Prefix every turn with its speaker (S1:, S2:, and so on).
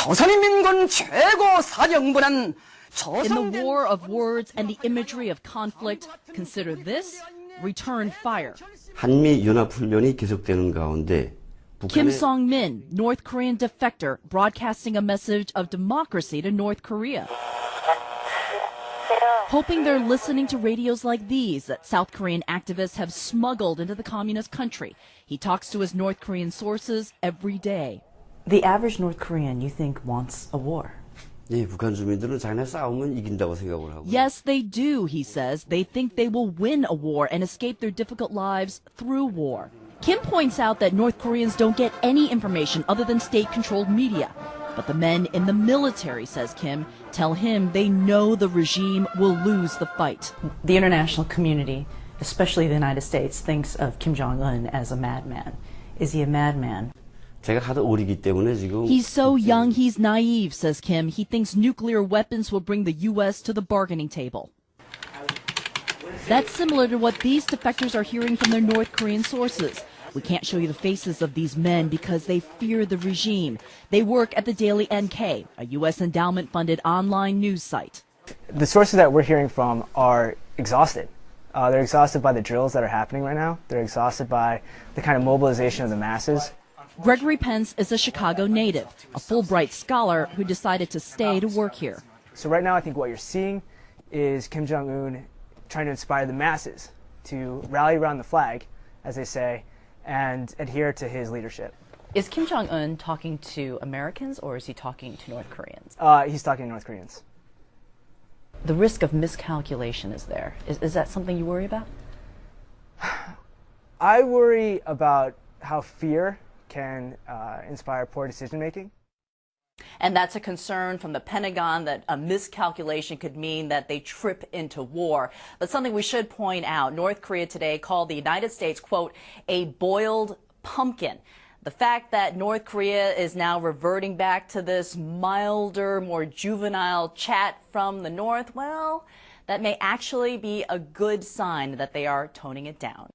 S1: 조선인민군 최고 사령부는
S2: In the war of words and the imagery of conflict, consider this return fire.
S3: 한미 연합 훈련이 계속되는 가운데
S2: Kim Song-min, North Korean defector, broadcasting a message of democracy to North Korea. Hoping they're listening to radios like these that South Korean activists have smuggled into the communist country. He talks to his North Korean sources every day.
S4: The average North Korean, you think, wants a war?
S3: 예, 북한 주민들은 자기네 싸우면 이긴다고 생각을 하고.
S2: Yes, they do, he says. They think they will win a war and escape their difficult lives through war. Kim points out that North Koreans don't get any information other than state-controlled media. But the men in the military, says Kim, tell him they know the regime will lose the fight.
S4: The international community, especially the United States, thinks of Kim Jong-un as a madman. Is he a madman?
S3: 제가 하도 어리기 때문에 지금.
S2: He's so young, he's naive, says Kim. He thinks nuclear weapons will bring the U.S. to the bargaining table. That's similar to what these defectors are hearing from their North Korean sources. We can't show you the faces of these men because they fear the regime. They work at the Daily NK, a U.S. endowment-funded online news site.
S5: The sources that we're hearing from are exhausted. They're exhausted by the drills that are happening right now. They're exhausted by the kind of mobilization of the masses.
S2: Gregory Pence is a Chicago native, a Fulbright scholar who decided to stay to work here.
S5: So right now I think what you're seeing is Kim Jong-un trying to inspire the masses to rally around the flag, as they say, and adhere to his leadership.
S4: Is Kim Jong-un talking to Americans or is he talking to North Koreans?
S5: He's talking to North Koreans.
S4: The risk of miscalculation is there. Is that something you worry about?
S5: I worry about how fear can inspire poor decision-making.
S6: And that's a concern from the Pentagon that a miscalculation could mean that they trip into war. But something we should point out, North Korea today called the United States, quote, a boiled pumpkin. The fact that North Korea is now reverting back to this milder, more juvenile chat from the North, well, that may actually be a good sign that they are toning it down.